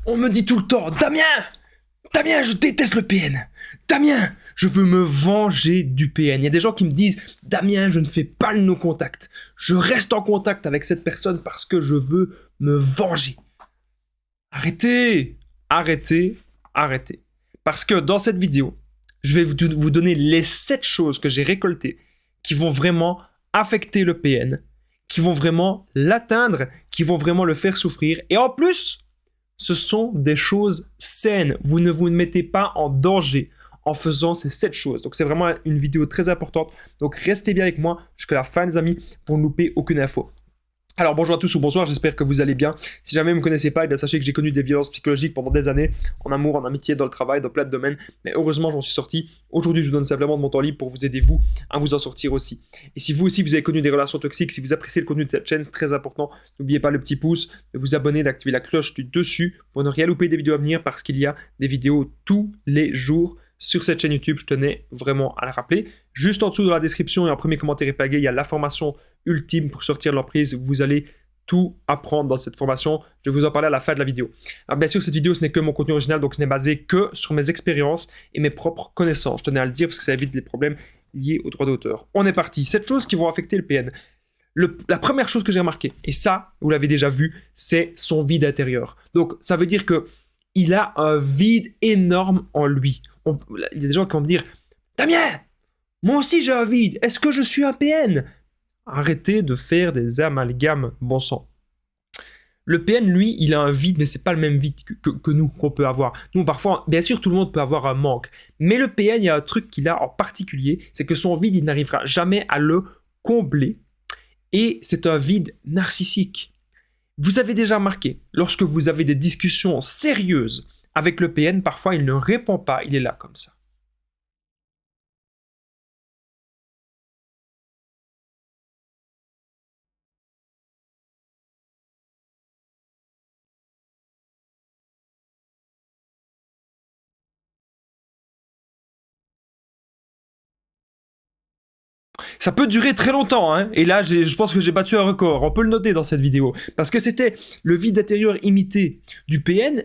On me dit tout le temps, Damien, je déteste le PN. Damien, je veux me venger du PN. Il y a des gens qui me disent, Damien, je ne fais pas le no-contact. Je reste en contact avec cette personne parce que je veux me venger. Arrêtez. Parce que dans cette vidéo, je vais vous donner les 7 choses que j'ai récoltées qui vont vraiment affecter le PN, qui vont vraiment l'atteindre, qui vont vraiment le faire souffrir. Et en plus, ce sont des choses saines. Vous ne vous mettez pas en danger en faisant ces 7 choses. Donc c'est vraiment une vidéo très importante. Donc restez bien avec moi jusqu'à la fin, les amis, pour ne louper aucune info. Alors bonjour à tous ou bonsoir, j'espère que vous allez bien. Si jamais vous ne me connaissez pas, eh bien, sachez que j'ai connu des violences psychologiques pendant des années, en amour, en amitié, dans le travail, dans plein de domaines. Mais heureusement, j'en suis sorti. Aujourd'hui, je vous donne simplement de mon temps libre pour vous aider, vous, à vous en sortir aussi. Et si vous aussi, vous avez connu des relations toxiques, si vous appréciez le contenu de cette chaîne, c'est très important. N'oubliez pas le petit pouce, de vous abonner, d'activer la cloche du dessus pour ne rien louper des vidéos à venir parce qu'il y a des vidéos tous les jours sur cette chaîne YouTube, je tenais vraiment à le rappeler. Juste en dessous dans la description et en premier commentaire épinglé, il y a la formation ultime pour sortir de l'emprise. Vous allez tout apprendre dans cette formation. Je vais vous en parler à la fin de la vidéo. Alors bien sûr, cette vidéo, ce n'est que mon contenu original, donc ce n'est basé que sur mes expériences et mes propres connaissances. Je tenais à le dire parce que ça évite les problèmes liés aux droits d'auteur. On est parti. 7 choses qui vont affecter le PN. La première chose que j'ai remarqué, et ça, vous l'avez déjà vu, c'est son vide intérieur. Donc, ça veut dire que il a un vide énorme en lui. Il y a des gens qui vont me dire « Damien, moi aussi j'ai un vide, est-ce que je suis un PN ?» Arrêtez de faire des amalgames, bon sang. Le PN, lui, il a un vide, mais c'est pas le même vide que nous, qu'on peut avoir. Nous, parfois, bien sûr, tout le monde peut avoir un manque. Mais le PN, il y a un truc qu'il a en particulier, c'est que son vide, il n'arrivera jamais à le combler. Et c'est un vide narcissique. Vous avez déjà remarqué, lorsque vous avez des discussions sérieuses avec le PN, parfois il ne répond pas, il est là comme ça. Ça peut durer très longtemps, hein. Et là, je pense que j'ai battu un record. On peut le noter dans cette vidéo. Parce que c'était le vide intérieur imité du PN.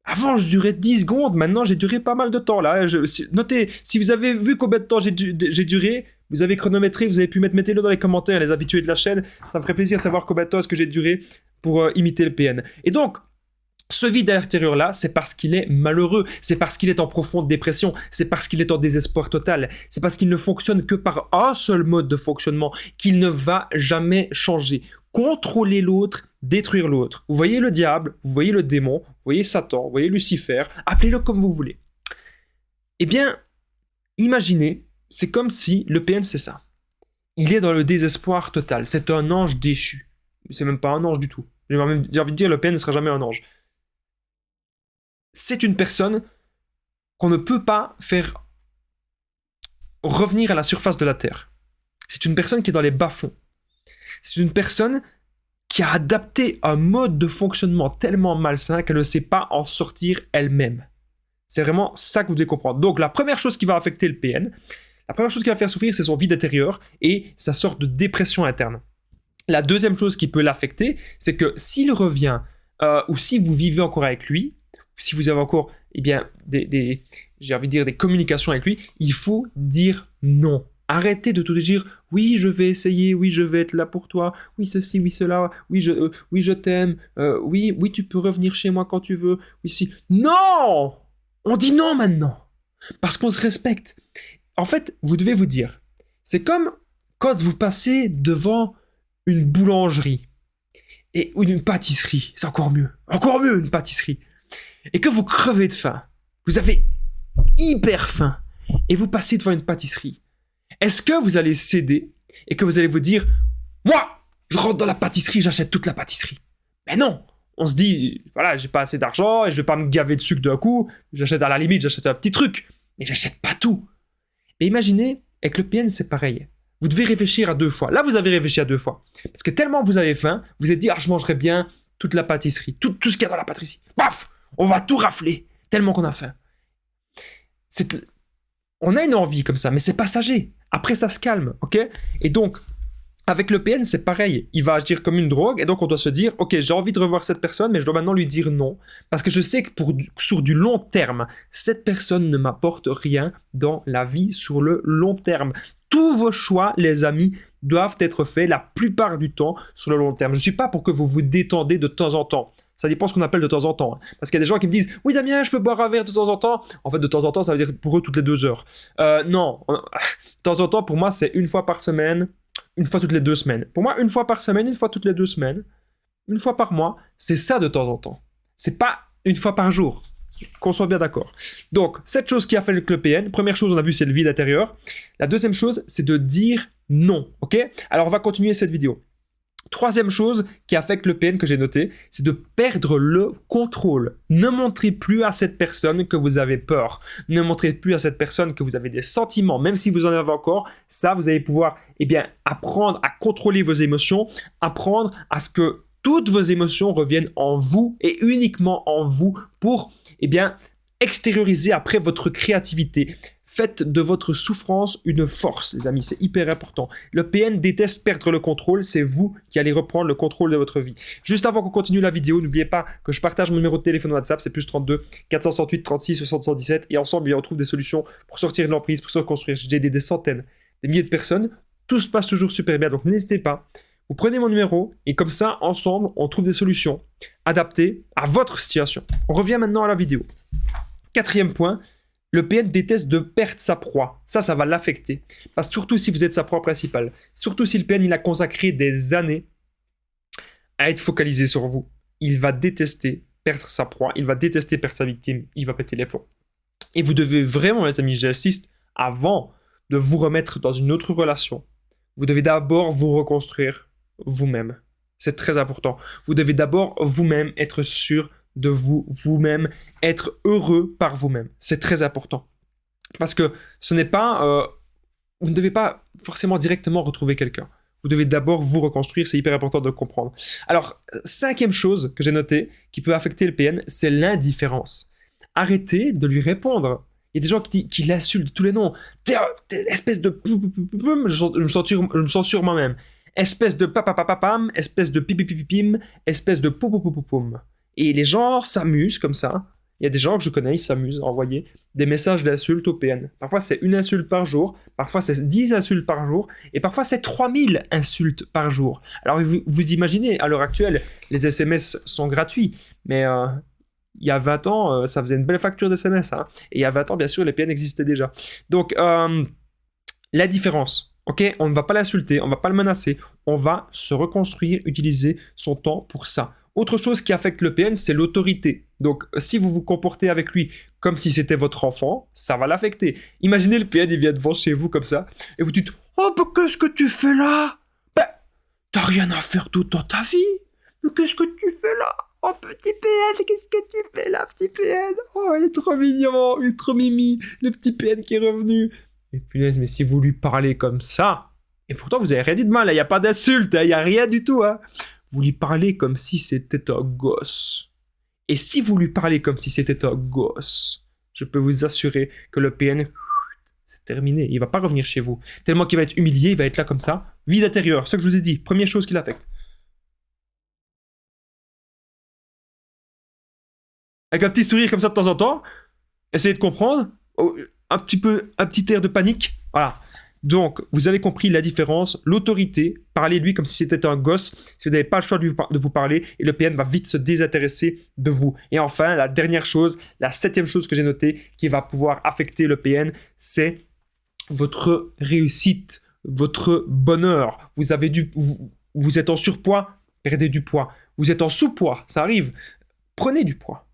Avant, je durais 10 secondes. Maintenant, j'ai duré pas mal de temps. Là. Notez, si vous avez vu combien de temps j'ai duré, vous avez chronométré, vous avez pu mettez-le dans les commentaires, les habitués de la chaîne. Ça me ferait plaisir de savoir combien de temps est-ce que j'ai duré pour imiter le PN. Et donc, ce vide intérieur-là, c'est parce qu'il est malheureux, c'est parce qu'il est en profonde dépression, c'est parce qu'il est en désespoir total, c'est parce qu'il ne fonctionne que par un seul mode de fonctionnement, qu'il ne va jamais changer. Contrôler l'autre, détruire l'autre. Vous voyez le diable, vous voyez le démon, vous voyez Satan, vous voyez Lucifer, appelez-le comme vous voulez. Eh bien, imaginez, c'est comme si le PN, c'est ça. Il est dans le désespoir total, c'est un ange déchu. C'est même pas un ange du tout. J'ai envie de dire, le PN ne sera jamais un ange. C'est une personne qu'on ne peut pas faire revenir à la surface de la Terre. C'est une personne qui est dans les bas-fonds. C'est une personne qui a adapté un mode de fonctionnement tellement malsain qu'elle ne sait pas en sortir elle-même. C'est vraiment ça que vous devez comprendre. Donc la première chose qui va affecter le PN, la première chose qui va faire souffrir, c'est son vide intérieur et sa sorte de dépression interne. La deuxième chose qui peut l'affecter, c'est que s'il revient ou si vous vivez encore avec lui, si vous avez encore j'ai envie de dire des communications avec lui, il faut dire non. Arrêtez de tout dire, oui, je vais essayer, oui, je vais être là pour toi, oui, ceci, oui, cela, oui, je t'aime, oui, tu peux revenir chez moi quand tu veux, oui, si. Non! On dit non maintenant, parce qu'on se respecte. En fait, vous devez vous dire, c'est comme quand vous passez devant une boulangerie ou une pâtisserie, c'est encore mieux une pâtisserie. Et que vous crevez de faim, vous avez hyper faim, et vous passez devant une pâtisserie, est-ce que vous allez céder et que vous allez vous dire « Moi, je rentre dans la pâtisserie, j'achète toute la pâtisserie ». Mais non, on se dit « Voilà, j'ai pas assez d'argent et je vais pas me gaver de sucre d'un coup, j'achète à la limite, j'achète un petit truc, mais j'achète pas tout ». Et imaginez, avec le PN, c'est pareil. Vous devez réfléchir à 2 fois. Là, vous avez réfléchi à 2 fois. Parce que tellement vous avez faim, vous êtes dit « Ah, je mangerai bien toute la pâtisserie, tout ce qu'il y a dans la pâtisserie. » Paf! On va tout rafler, tellement qu'on a faim. On a une envie comme ça, mais c'est passager. Après, ça se calme, ok? Et donc, Avec le PN, c'est pareil. Il va agir comme une drogue et donc on doit se dire, ok, j'ai envie de revoir cette personne, mais je dois maintenant lui dire non. Parce que je sais que sur du long terme, cette personne ne m'apporte rien dans la vie sur le long terme. Tous vos choix, les amis, doivent être faits la plupart du temps sur le long terme. Je ne suis pas pour que vous vous détendez de temps en temps. Ça dépend ce qu'on appelle de temps en temps. Hein. Parce qu'il y a des gens qui me disent « Oui, Damien, je peux boire un verre de temps en temps. » En fait, de temps en temps, ça veut dire pour eux toutes les 2 heures. Non, de temps en temps, pour moi, c'est une fois par semaine, une fois toutes les 2 semaines. Pour moi, une fois par semaine, une fois toutes les 2 semaines, une fois par mois, c'est ça de temps en temps. C'est pas une fois par jour. Qu'on soit bien d'accord. Donc, cette chose qui a fait avec le PN, première chose, on a vu, c'est le vide intérieur. La deuxième chose, c'est de dire non. Ok ? Alors, on va continuer cette vidéo. Troisième chose qui affecte le PN que j'ai noté, c'est de perdre le contrôle. Ne montrez plus à cette personne que vous avez peur. Ne montrez plus à cette personne que vous avez des sentiments, même si vous en avez encore. Ça, vous allez pouvoir apprendre à contrôler vos émotions, apprendre à ce que toutes vos émotions reviennent en vous et uniquement en vous pour extérioriser après votre créativité. Faites de votre souffrance une force, les amis, c'est hyper important. Le PN déteste perdre le contrôle, c'est vous qui allez reprendre le contrôle de votre vie. Juste avant qu'on continue la vidéo, n'oubliez pas que je partage mon numéro de téléphone WhatsApp, c'est plus 32 468 36 77 et ensemble, on trouve des solutions pour sortir de l'emprise, pour se reconstruire. J'ai aidé des centaines, des milliers de personnes, tout se passe toujours super bien, donc n'hésitez pas. Vous prenez mon numéro et comme ça, ensemble, on trouve des solutions adaptées à votre situation. On revient maintenant à la vidéo. Quatrième point, le PN déteste de perdre sa proie. Ça va l'affecter. Parce que surtout si vous êtes sa proie principale. Surtout si le PN, il a consacré des années à être focalisé sur vous. Il va détester perdre sa proie. Il va détester perdre sa victime. Il va péter les plombs. Et vous devez vraiment, les amis, j'insiste, avant de vous remettre dans une autre relation, vous devez d'abord vous reconstruire vous-même. C'est très important. Vous devez d'abord vous-même être sûr de vous-même, être heureux par vous-même. C'est très important. Parce que ce n'est pas... vous ne devez pas forcément directement retrouver quelqu'un. Vous devez d'abord vous reconstruire, c'est hyper important de le comprendre. Alors, cinquième chose que j'ai notée qui peut affecter le PN, c'est l'indifférence. Arrêtez de lui répondre. Il y a des gens qui l'insultent de tous les noms. T'es espèce de... Je me censure moi-même. Espèce de papapapapam, espèce de pipipipipim, espèce de poupoupoupoum. Et les gens s'amusent comme ça. Il y a des gens que je connais, ils s'amusent à envoyer des messages d'insultes au PN. Parfois, c'est une insulte par jour, parfois, c'est 10 insultes par jour, et parfois, c'est 3000 insultes par jour. Alors, vous imaginez, à l'heure actuelle, les SMS sont gratuits, mais il y a 20 ans, ça faisait une belle facture d'SMS. Hein. Et il y a 20 ans, bien sûr, les PN existaient déjà. Donc, la différence, ok, on ne va pas l'insulter, on ne va pas le menacer, on va se reconstruire, utiliser son temps pour ça. Autre chose qui affecte le PN, c'est l'autorité. Donc, si vous vous comportez avec lui comme si c'était votre enfant, ça va l'affecter. Imaginez le PN, il vient devant chez vous comme ça, et vous dites « Oh, bah, qu'est-ce que tu fais là ? Ben, t'as rien à faire tout dans ta vie. Mais qu'est-ce que tu fais là ? Oh, petit PN, qu'est-ce que tu fais là, petit PN ? Oh, il est trop mignon, il est trop mimi, le petit PN qui est revenu. » Et punaise, mais si vous lui parlez comme ça, et pourtant vous avez rien dit de mal, il n'y a pas d'insulte, il n'y a rien du tout, hein. Vous lui parlez comme si c'était un gosse. Et si vous lui parlez comme si c'était un gosse, je peux vous assurer que le PN, c'est terminé. Il ne va pas revenir chez vous. Tellement qu'il va être humilié, il va être là comme ça. Vide intérieur, ce que je vous ai dit. Première chose qui l'affecte. Avec un petit sourire comme ça de temps en temps. Essayez de comprendre. Un petit air de panique. Voilà. Donc, vous avez compris la différence, l'autorité, parlez de lui comme si c'était un gosse, si vous n'avez pas le choix de vous parler, et le PN va vite se désintéresser de vous. Et enfin, la dernière chose, la 7e chose que j'ai notée, qui va pouvoir affecter le PN, c'est votre réussite, votre bonheur. Vous êtes en surpoids, perdez du poids. Vous êtes en sous-poids, ça arrive, prenez du poids.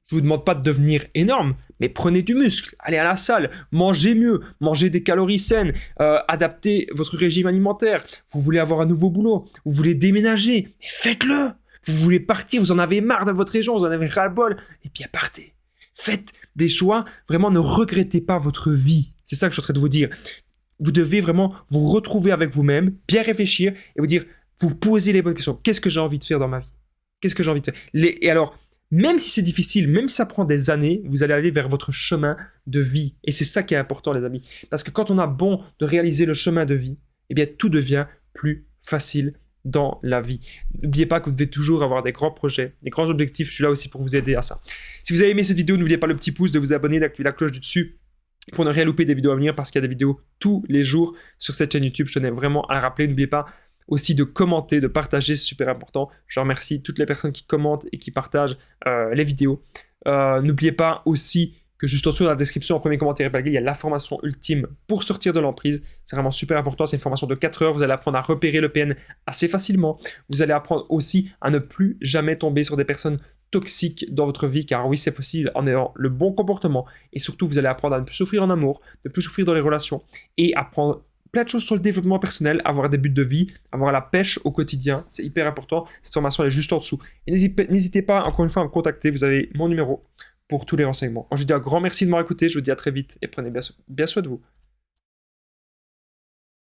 Je ne vous demande pas de devenir énorme, mais prenez du muscle, allez à la salle, mangez mieux, mangez des calories saines, adaptez votre régime alimentaire. Vous voulez avoir un nouveau boulot, vous voulez déménager, mais faites-le. Vous voulez partir, vous en avez marre de votre région, vous en avez ras-le-bol, et bien partez. Faites des choix, vraiment ne regrettez pas votre vie. C'est ça que je suis en train de vous dire. Vous devez vraiment vous retrouver avec vous-même, bien réfléchir, et vous dire, vous posez les bonnes questions. Qu'est-ce que j'ai envie de faire dans ma vie ? Qu'est-ce que j'ai envie de faire ? Et alors, même si c'est difficile, même si ça prend des années, vous allez aller vers votre chemin de vie. Et c'est ça qui est important, les amis. Parce que quand on a bon de réaliser le chemin de vie, eh bien tout devient plus facile dans la vie. N'oubliez pas que vous devez toujours avoir des grands projets, des grands objectifs. Je suis là aussi pour vous aider à ça. Si vous avez aimé cette vidéo, n'oubliez pas le petit pouce, de vous abonner, d'activer la cloche du dessus pour ne rien louper des vidéos à venir, parce qu'il y a des vidéos tous les jours sur cette chaîne YouTube. Je tenais vraiment à le rappeler. N'oubliez pas aussi de commenter, de partager, c'est super important. Je remercie toutes les personnes qui commentent et qui partagent les vidéos. N'oubliez pas aussi que juste en dessous dans la description, en premier commentaire épinglé, il y a la formation ultime pour sortir de l'emprise. C'est vraiment super important. C'est une formation de 4 heures. Vous allez apprendre à repérer le PN assez facilement. Vous allez apprendre aussi à ne plus jamais tomber sur des personnes toxiques dans votre vie, car oui, c'est possible en ayant le bon comportement. Et surtout, vous allez apprendre à ne plus souffrir en amour, ne plus souffrir dans les relations et apprendre plein de choses sur le développement personnel, avoir des buts de vie, avoir la pêche au quotidien. C'est hyper important. Cette formation elle est juste en dessous. Et n'hésitez pas, encore une fois, à me contacter. Vous avez mon numéro pour tous les renseignements. Je vous dis un grand merci de m'avoir écouté. Je vous dis à très vite et prenez bien soin de vous.